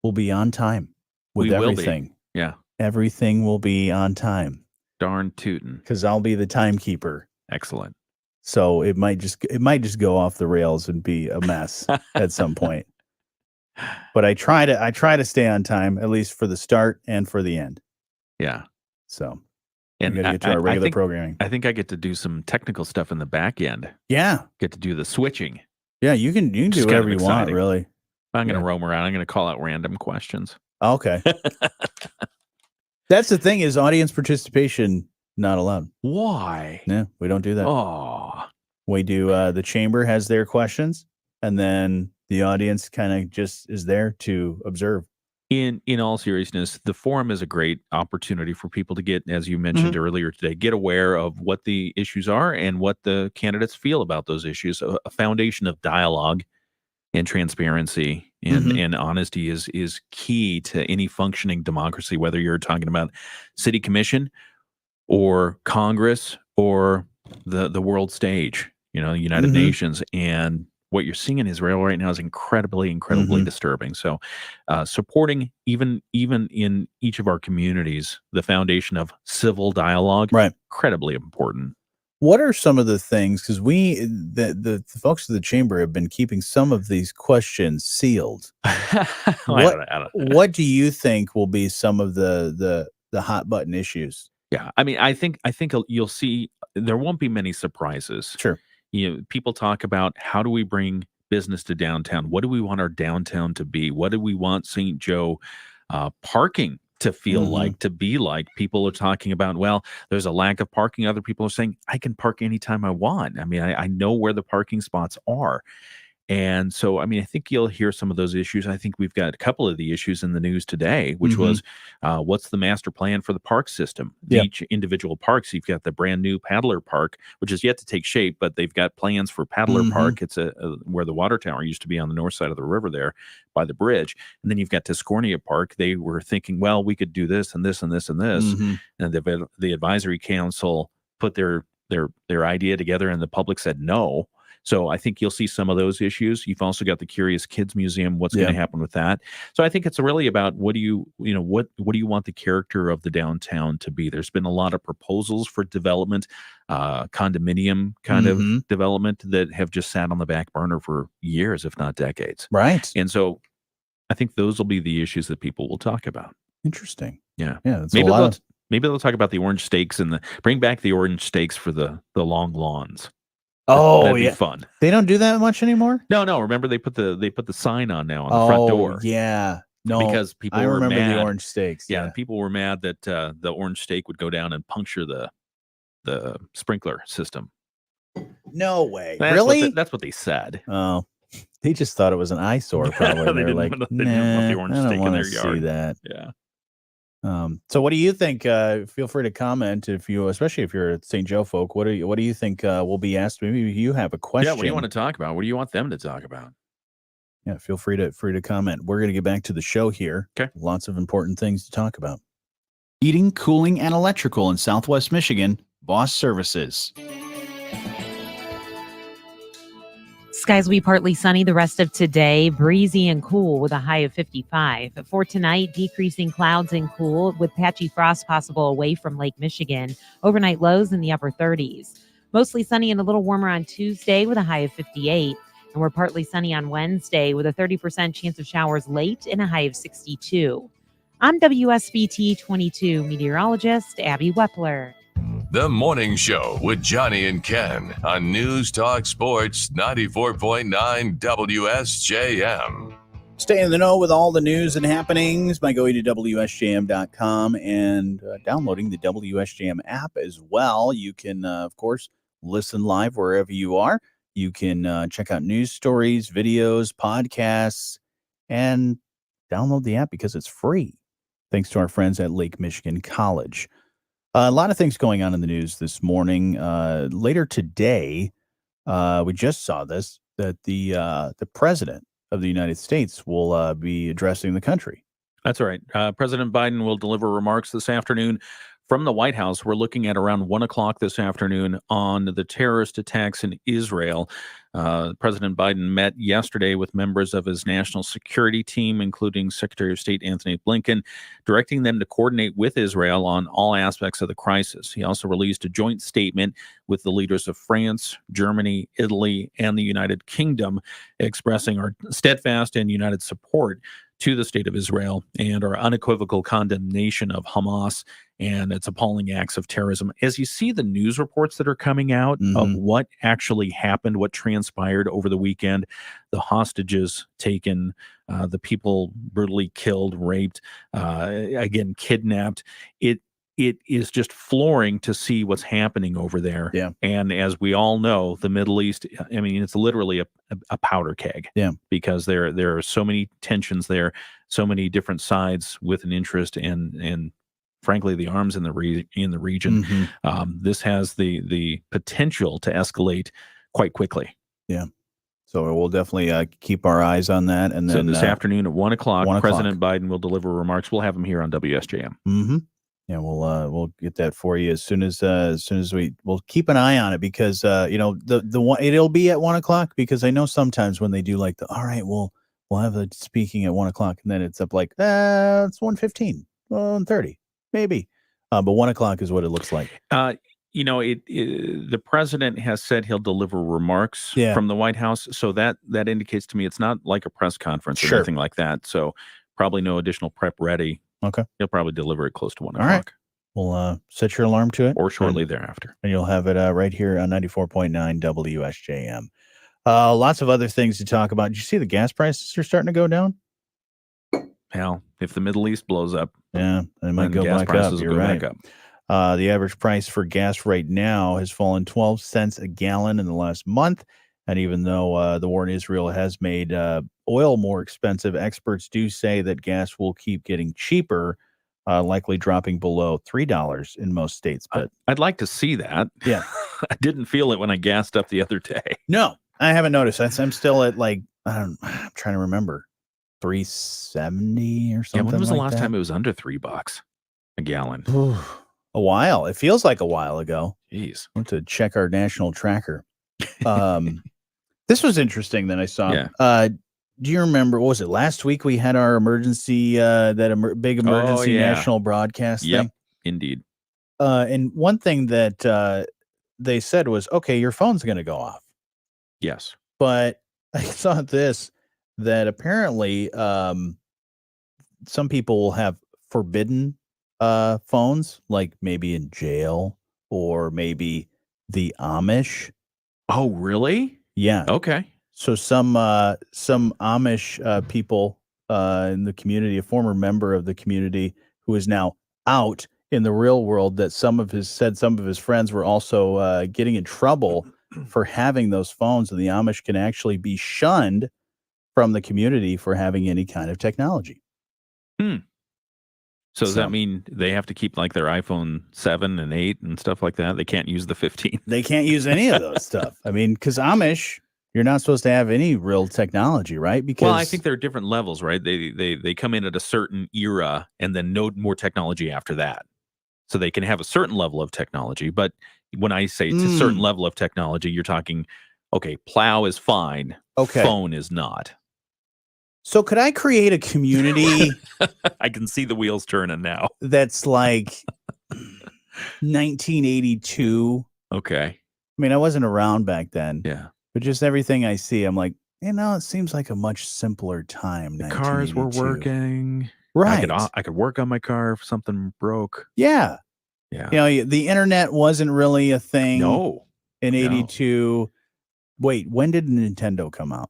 we'll be on time with everything. Yeah. Everything will be on time. Darn tootin'. Because I'll be the timekeeper. Excellent. So it might just go off the rails and be a mess at some point. But I try to stay on time, at least for the start and for the end. Yeah. So and we got to get to our regular programming. I think I get to do some technical stuff in the back end. Yeah. Get to do the switching. Yeah, you can do whatever you want, really. I'm going to roam around. I'm going to call out random questions. Okay. That's the thing is audience participation not allowed. Why? Yeah, we don't do that. Oh. We do the chamber has their questions and then the audience kind of just is there to observe. In all seriousness, the forum is a great opportunity for people to get, as you mentioned earlier today, get aware of what the issues are and what the candidates feel about those issues. A foundation of dialogue and transparency and honesty is key to any functioning democracy, whether you're talking about city commission or Congress or the world stage, United Nations. And what you're seeing in Israel right now is incredibly disturbing. So supporting even in each of our communities, the foundation of civil dialogue, incredibly important. What are some of the things, because the folks of the chamber have been keeping some of these questions sealed. What do you think will be some of the hot button issues? Yeah, I mean, I think you'll see there won't be many surprises. Sure. People talk about how do we bring business to downtown? What do we want our downtown to be? What do we want St. Joe parking to feel like, to be like? People are talking about, well, there's a lack of parking. Other people are saying, I can park anytime I want. I mean, I know where the parking spots are. And so, I mean, I think you'll hear some of those issues. I think we've got a couple of the issues in the news today, which was what's the master plan for the park system? Each individual parks, you've got the brand new Paddler Park, which is yet to take shape, but they've got plans for Paddler Park. It's where the water tower used to be on the north side of the river there by the bridge. And then you've got Tiscornia Park. They were thinking, well, we could do this and this and this and this. And the advisory council put their idea together and the public said no. So I think you'll see some of those issues. You've also got the Curious Kids Museum. What's going to happen with that? So I think it's really about what do you want the character of the downtown to be? There's been a lot of proposals for development, condominium kind of development that have just sat on the back burner for years, if not decades. Right. And so I think those will be the issues that people will talk about. Interesting. Yeah. Yeah. Maybe they'll talk about the orange stakes and bring back the orange stakes for the long lawns. Oh, That'd yeah. be fun. They don't do that much anymore? No. Remember they put the sign on now on the front door. Yeah. No, because people I were remember mad. the orange steaks. Yeah, people were mad that the orange steak would go down and puncture the sprinkler system. No way. That's Really? That's what they said. Oh, they just thought it was an eyesore, probably. They They're didn't like, want- they didn't want the nah, orange I don't steak in want their to yard. see that. Yeah. So what do you think? Feel free to comment especially if you're a St. Joe folk. What do you think will be asked? Maybe you have a question. Yeah. What do you want to talk about? What do you want them to talk about? Yeah, feel free to comment. We're going to get back to the show here. Okay. Lots of important things to talk about. Heating, cooling, and electrical in Southwest Michigan. Boss Services. Skies will be partly sunny the rest of today, breezy and cool with a high of 55. For tonight, decreasing clouds and cool with patchy frost possible away from Lake Michigan. Overnight lows in the upper 30s. Mostly sunny and a little warmer on Tuesday with a high of 58. And we're partly sunny on Wednesday with a 30% chance of showers late and a high of 62. I'm WSBT 22 meteorologist Abby Wepler. The Morning Show with Jonny and Ken on News Talk Sports 94.9 WSJM. Stay in the know with all the news and happenings by going to WSJM.com and downloading the WSJM app as well. You can, of course, listen live wherever you are. You can check out news stories, videos, podcasts, and download the app because it's free. Thanks to our friends at Lake Michigan College. A lot of things going on in the news this morning. Later today, we just saw this, that the president of the United States will be addressing the country. That's right. President Biden will deliver remarks this afternoon from the White House. We're looking at around 1 o'clock this afternoon on the terrorist attacks in Israel. President Biden met yesterday with members of his national security team, including Secretary of State Anthony Blinken, directing them to coordinate with Israel on all aspects of the crisis. He also released a joint statement with the leaders of France, Germany, Italy, and the United Kingdom, expressing our steadfast and united support to the state of Israel and our unequivocal condemnation of Hamas and its appalling acts of terrorism. As you see the news reports that are coming out of what actually happened, what transpired over the weekend, the hostages taken, the people brutally killed, raped, again, kidnapped, it is just flooring to see what's happening over there. Yeah. And as we all know, the Middle East, I mean, it's literally a powder keg. Yeah. Because there are so many tensions there, so many different sides with an interest and frankly, the arms in the region. This has the potential to escalate quite quickly. Yeah. So we'll definitely keep our eyes on that. And then this afternoon at 1 o'clock, 1 o'clock. President Biden will deliver remarks. We'll have him here on WSJM. Yeah, we'll get that for you as soon as we'll keep an eye on it because the one it'll be at 1 o'clock because I know sometimes when they do like all right, we'll have the speaking at 1 o'clock and then it's up like it's 1:15, 1:30, maybe. But 1 o'clock is what it looks like. The president has said he'll deliver remarks from the White House. So that indicates to me it's not like a press conference or anything like that. So probably no additional prep ready. Okay. He'll probably deliver it close to 1 All o'clock. right. We'll set your alarm to it. Or shortly thereafter. And you'll have it right here on 94.9 WSJM. Lots of other things to talk about. Did you see the gas prices are starting to go down? Hell, if the Middle East blows up, they might go gas back prices up. will You're go right. back up. The average price for gas right now has fallen 12 cents a gallon in the last month. And even though the war in Israel has made oil more expensive, experts do say that gas will keep getting cheaper, likely dropping below $3 in most states. But I'd like to see that. Yeah. I didn't feel it when I gassed up the other day. No, I haven't noticed. I'm still at I'm trying to remember, 370 or something. Yeah, when was the like last that? time it was under $3 a gallon? A while. It feels like a while ago. Jeez. I want to check our national tracker. This was interesting that I saw. Yeah. Do you remember, what was it, last week we had our emergency, big emergency national broadcast thing? Indeed. And one thing that they said was, okay, your phone's going to go off. Yes. But I saw this, that apparently some people will have forbidden phones, like maybe in jail or maybe the Amish Oh, really? Yeah. Okay. So some Amish people in the community, a former member of the community who is now out in the real world, that some of his friends were also getting in trouble for having those phones, and the Amish can actually be shunned from the community for having any kind of technology. So does that mean they have to keep like their iPhone 7 and 8 and stuff like that? They can't use the 15. They can't use any of those stuff. I mean, because Amish, you're not supposed to have any real technology, right? Because Well, I think there are different levels, right? They come in at a certain era and then no more technology after that. So they can have a certain level of technology. But when I say to a certain level of technology, you're talking, okay, plow is fine. Okay. Phone is not. So could I create a community I can see the wheels turning now. that's like 1982? Okay. I mean, I wasn't around back then. Yeah. But just everything I see, I'm like, it seems like a much simpler time. The cars were 1982. working. Right. I could work on my car if something broke. Yeah. Yeah. You know, the internet wasn't really a thing in 82. Wait, when did Nintendo come out?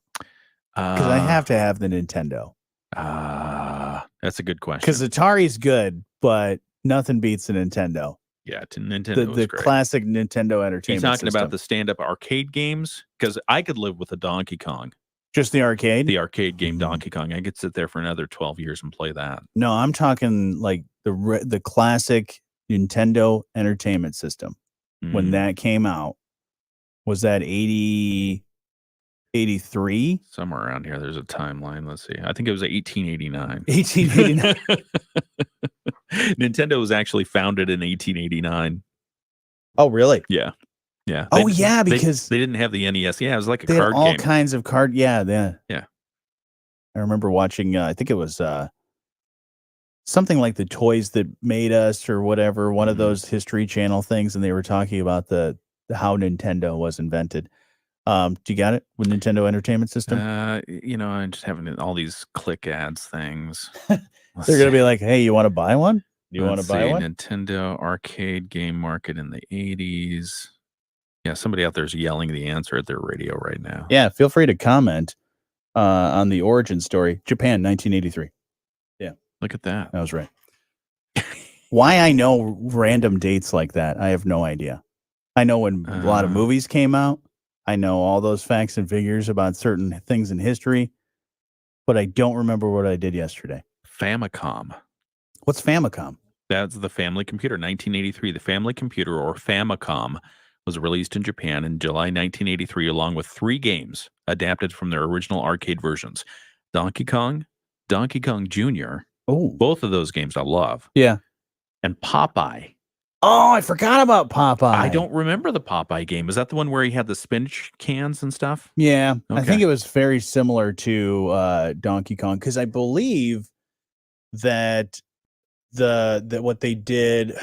Because I have to have the Nintendo. That's a good question. Because Atari's good, but nothing beats the Nintendo. Yeah, Nintendo The was great. classic Nintendo Are you entertainment talking system. about the stand-up arcade games? Because I could live with a Donkey Kong. Just the arcade? The arcade game Donkey Kong. I could sit there for another 12 years and play that. No, I'm talking like the classic Nintendo entertainment system. When that came out, was that 80, 83? Somewhere around here, there's a timeline. Let's see. I think it was 1889. 1889. Nintendo was actually founded in 1889. Oh, really? Yeah. Yeah. Oh, yeah, because they didn't have the NES. Yeah, it was like a they card had all game. kinds of card. Yeah. Yeah. I remember watching, I think it was something like The Toys That Made Us or whatever, one of those History Channel things, and they were talking about the how Nintendo was invented. Do you got it with Nintendo Entertainment System? I'm just having all these click ads things. They're going to be like, hey, you want to buy one? Do you want to buy one? Nintendo arcade game market in the 80s. Yeah, somebody out there's yelling the answer at their radio right now. Yeah, feel free to comment on the origin story. Japan, 1983. Yeah. Look at that. That was right. Why I know random dates like that, I have no idea. I know when a lot of movies came out. I know all those facts and figures about certain things in history, but I don't remember what I did yesterday. Famicom. What's Famicom? That's the family computer. 1983. The family computer, or Famicom, was released in Japan in July 1983, along with 3 games adapted from their original arcade versions. Donkey Kong, Donkey Kong Jr. Oh, both of those games I love. Yeah. And Popeye. Oh, I forgot about Popeye. I don't remember the Popeye game. Is that the one where he had the spinach cans and stuff? Yeah, I Okay. think it was very similar to Donkey Kong, because I believe that what they did.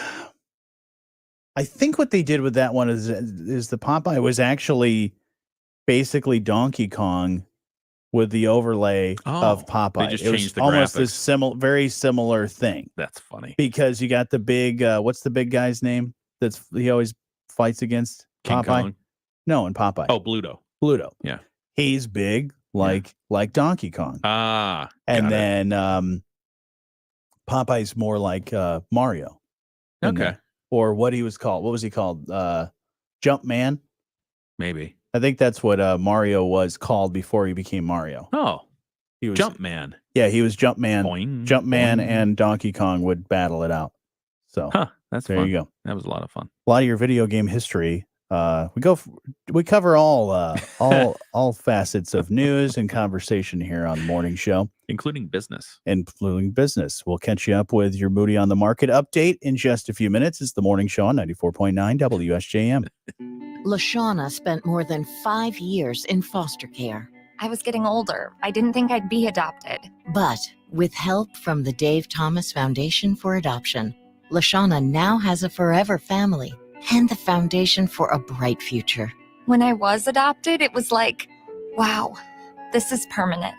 I think what they did with that one is the Popeye was actually basically Donkey Kong with the overlay of Popeye. They just it was changed the almost graphics. a very similar thing. That's funny. Because you got the big what's the big guy's name he always fights against? King Popeye? Kong? No, in Popeye. Oh, Bluto. Bluto. Yeah. He's big like Donkey Kong. Ah. And got it. then Popeye's more like Mario. in Okay. there. Or what he was called. What was he called? Jumpman? Maybe. I think that's what Mario was called before he became Mario. Oh. He was Jumpman. Yeah, he was Jumpman. Boing, Jumpman boing. and Donkey Kong would battle it out. So That's there fun. you go. That was a lot of fun. A lot of your video game history. We cover all facets of news and conversation here on the morning show, including business. We'll catch you up with your Moody on the Market update in just a few minutes. It's the morning show on 94.9 WSJM. LaShawna spent more than 5 years in foster care. I was getting older. I didn't think I'd be adopted. But with help from the Dave Thomas Foundation for Adoption, LaShawna now has a forever family and the foundation for a bright future. When I was adopted, it was like, wow, this is permanent.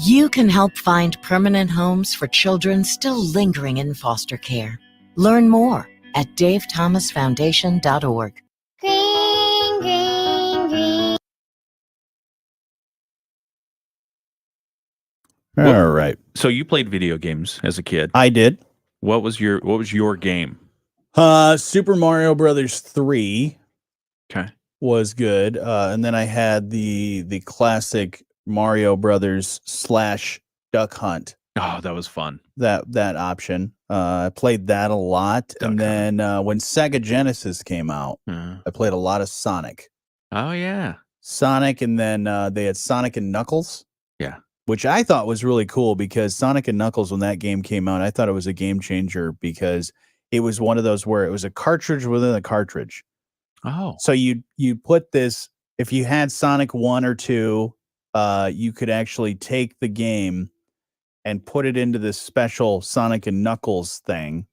You can help find permanent homes for children still lingering in foster care. Learn more at davethomasfoundation.org. Green, green, All right. So you played video games as a kid. I did. What was your game? Super Mario Brothers 3 Okay. was good. And then I had the classic Mario Brothers / Duck Hunt. Oh, that was fun. That option. I played that a lot. And then when Sega Genesis came out, I played a lot of Sonic. Oh, yeah. Sonic, and then they had Sonic and Knuckles. Yeah. Which I thought was really cool because Sonic and Knuckles, when that game came out, I thought it was a game changer because it was one of those where it was a cartridge within a cartridge. Oh. So you put this, if you had Sonic 1 or 2, you could actually take the game and put it into this special Sonic and Knuckles thing,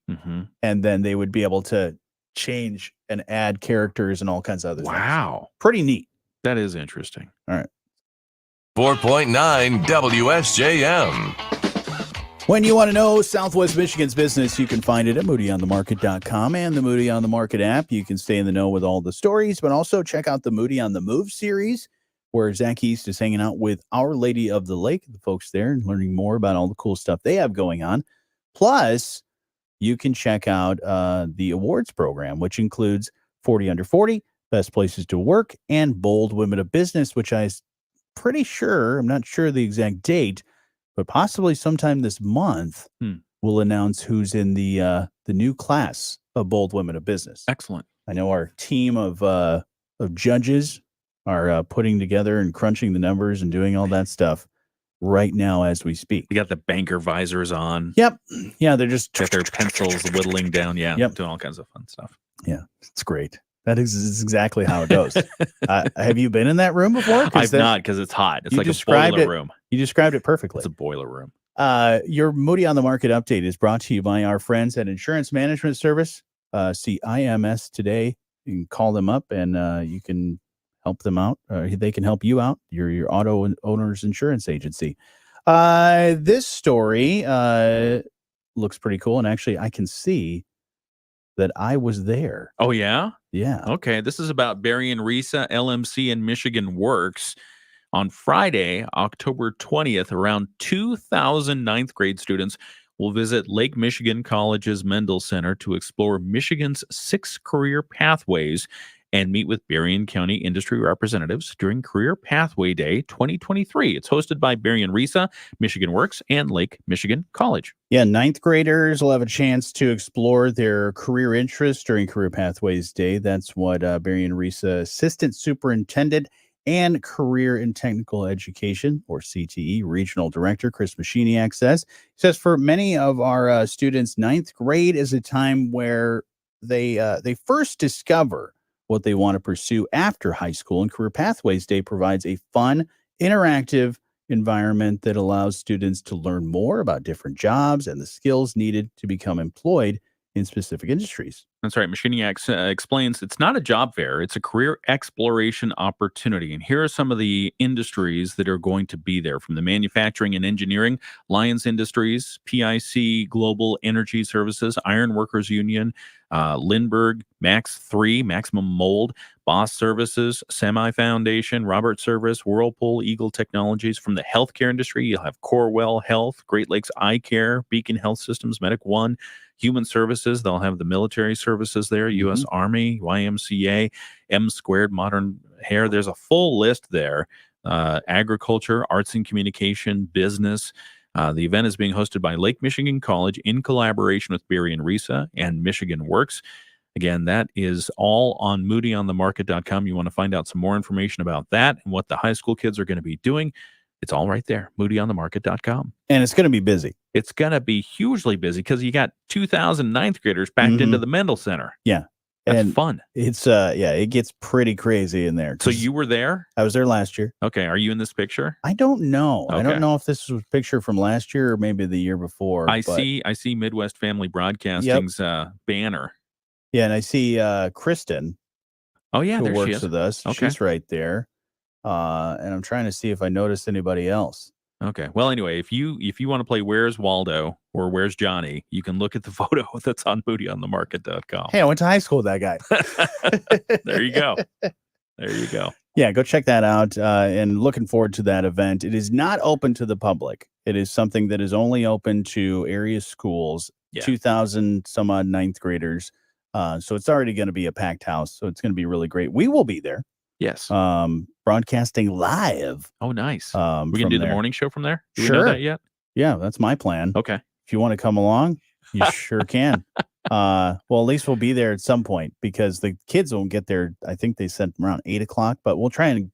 and then they would be able to change and add characters and all kinds of other things. Wow. Pretty neat. That is interesting. All right. 4.9 WSJM. When you want to know Southwest Michigan's business, you can find it at moodyonthemarket.com and the Moody on the Market app. You can stay in the know with all the stories, but also check out the Moody on the Move series, where Zach East is hanging out with Our Lady of the Lake, the folks there, and learning more about all the cool stuff they have going on. Plus, you can check out the awards program, which includes 40 Under 40, Best Places to Work, and Bold Women of Business, which I'm pretty sure, I'm not sure the exact date, but possibly sometime this month, we'll announce who's in the new class of Bold Women of Business. Excellent. I know our team of judges are putting together and crunching the numbers and doing all that stuff right now as we speak. You got the banker visors on. Yep. Yeah, they're just got their pencils whittling down. Yeah. Yep. Doing all kinds of fun stuff. Yeah, it's great. That is exactly how it goes. Have you been in that room before? I've not, because it's hot. It's like a boiler room. You described it perfectly. It's a boiler room. Your Moody on the Market update is brought to you by our friends at Insurance Management Service. See IMS today. You can call them up and you can help them out. They can help you out. Your auto owner's insurance agency. This story looks pretty cool. And actually, I can see that I was there. Oh, yeah? Yeah. Okay. This is about Barry and Risa, LMC, and Michigan Works. On Friday, October 20th, around 2,000 ninth grade students will visit Lake Michigan College's Mendel Center to explore Michigan's 6 career pathways and meet with Berrien County industry representatives during Career Pathway Day 2023. It's hosted by Barry and Risa, Michigan Works, and Lake Michigan College. Yeah, ninth graders will have a chance to explore their career interests during Career Pathways Day. That's what Barry and Risa Assistant Superintendent and Career and Technical Education, or CTE, Regional Director Chris Machiniak says. He says for many of our students, ninth grade is a time where they first discover what they want to pursue after high school, and Career Pathways Day provides a fun, interactive environment that allows students to learn more about different jobs and the skills needed to become employed in specific industries. That's right. Machiniak explains it's not a job fair. It's a career exploration opportunity. And here are some of the industries that are going to be there, from the manufacturing and engineering, Lions Industries, PIC Global Energy Services, Iron Workers Union, Lindbergh, Max 3, Maximum Mold, Boss Services, Semi Foundation, Robert Service, Whirlpool, Eagle Technologies. From the healthcare industry, you'll have Corewell Health, Great Lakes Eye Care, Beacon Health Systems, Medic One, Human Services. They'll have the military services there, U.S. Army, YMCA, M Squared, Modern Hair. There's a full list there. Agriculture, arts and communication, business. The event is being hosted by Lake Michigan College in collaboration with Barry and Risa and Michigan Works. Again, that is all on moodyonthemarket.com. You want to find out some more information about that and what the high school kids are going to be doing. It's all right there, moodyonthemarket.com. And it's going to be busy. It's going to be hugely busy because you got 2,000 ninth graders packed into the Mendel Center. Yeah. That's fun. It's it gets pretty crazy in there. So you were there? I was there last year. Okay. Are you in this picture? I don't know. Okay. I don't know if this was a picture from last year or maybe the year before. I see Midwest Family Broadcasting's banner. Yeah, and I see Kristen. Oh yeah, who there works she is. with us. Okay. She's right there. And I'm trying to see if I noticed anybody else. Okay. Well, anyway, if you want to play Where's Waldo or Where's Johnny, you can look at the photo that's on moodyonthemarket.com. Hey, I went to high school with that guy. There you go. There you go. Yeah, go check that out. And looking forward to that event. It is not open to the public. It is something that is only open to area schools, 2,000 some odd ninth graders. So it's already going to be a packed house. So it's going to be really great. We will be there. Yes. Broadcasting live. Oh, nice. We We can do the morning show from there? Do we Sure. know that yet? Yeah, that's my plan. Okay. If you want to come along, you sure can. Well, at least we'll be there at some point because the kids won't get there. I think they said around 8:00, but we'll try and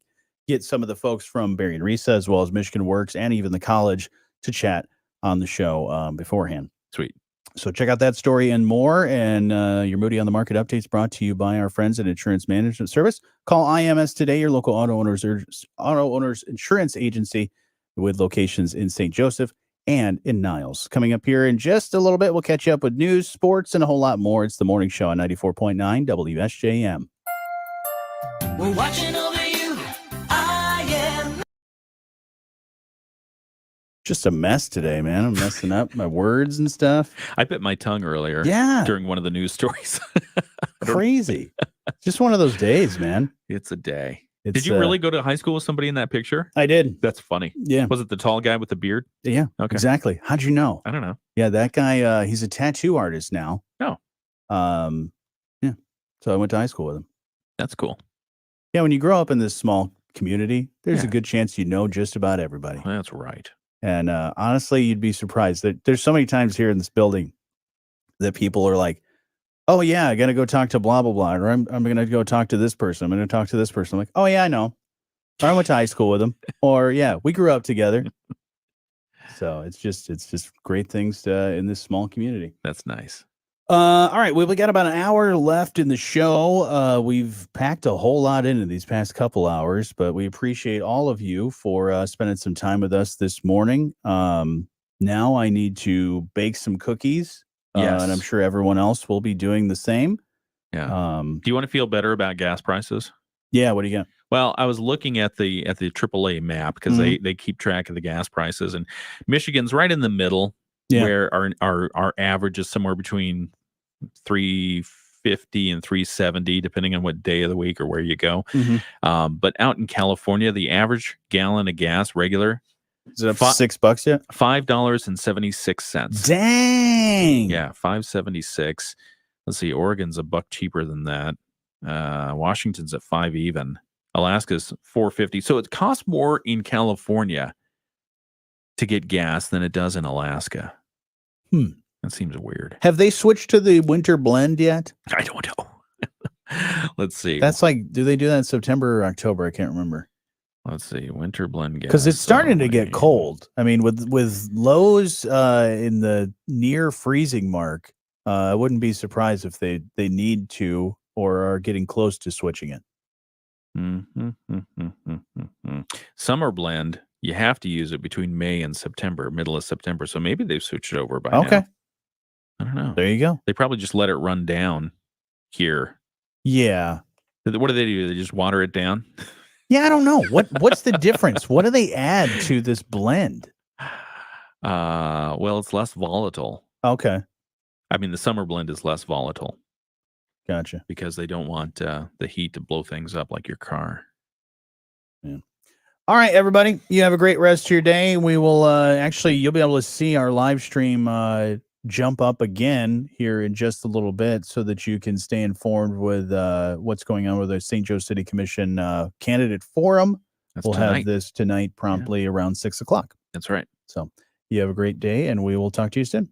get some of the folks from Barry and Risa as well as Michigan Works and even the college to chat on the show beforehand. Sweet. So check out that story and more. And your Moody on the Market updates brought to you by our friends at Insurance Management Service. Call IMS today, your local auto owners insurance agency with locations in St. Joseph and in Niles. Coming up here in just a little bit, we'll catch you up with news, sports, and a whole lot more. It's the morning show on 94.9 WSJM. We're watching over you. I am. Just a mess today, man. I'm messing up my words and stuff. I bit my tongue earlier. Yeah. During one of the news stories. Crazy. Just one of those days, man. It's a day. It's, Did you really go to high school with somebody in that picture? I did. That's funny. Yeah. Was it the tall guy with the beard? Yeah. Okay. Exactly. How'd you know? I don't know. Yeah, that guy, he's a tattoo artist now. Oh. Yeah. So I went to high school with him. That's cool. Yeah, when you grow up in this small community, there's a good chance you know just about everybody. That's right. And honestly, you'd be surprised that there's so many times here in this building that people are like, oh, yeah, I got to go talk to blah, blah, blah. Or I'm going to go talk to this person. I'm going to talk to this person. I'm like, oh, yeah, I know. Or I went to high school with them. Or, yeah, we grew up together. So it's just great things in this small community. That's nice. All right. Well, we got about an hour left in the show. We've packed a whole lot into these past couple hours, but we appreciate all of you for spending some time with us this morning. Now I need to bake some cookies. Yes. And I'm sure everyone else will be doing the same. Yeah. Do you want to feel better about gas prices? Yeah. What do you got? Well, I was looking at the AAA map because they keep track of the gas prices, and Michigan's right in the middle, where our average is somewhere between $3.50 and $3.70, depending on what day of the week or where you go. But out in California, the average gallon of gas regular is it up to $6 yet? $5.76. Dang. Yeah, $5.76. Let's see, Oregon's $1 cheaper than that. Washington's at $5 even. Alaska's $4.50. So it costs more in California to get gas than it does in Alaska. That seems weird. Have they switched to the winter blend yet? I don't know. Let's see. That's like, do they do that in September or October? I can't remember. Let's see. Winter blend gas. Because it's starting to get cold. I mean, with lows in the near freezing mark, I wouldn't be surprised if they need to or are getting close to switching it. Summer blend, you have to use it between May and September, middle of September. So maybe they've switched it over by now. I don't know. There you go. They probably just let it run down here. Yeah. What do? They just water it down? Yeah, I don't know. What's the difference? What do they add to this blend? Well, it's less volatile. Okay. I mean, the summer blend is less volatile. Gotcha. Because they don't want the heat to blow things up like your car. Yeah. All right, everybody. You have a great rest of your day. We will you'll be able to see our live stream jump up again here in just a little bit so that you can stay informed with what's going on with the St. Joe City Commission candidate forum. We'll have this tonight promptly around 6:00. That's right. So you have a great day, and we will talk to you soon.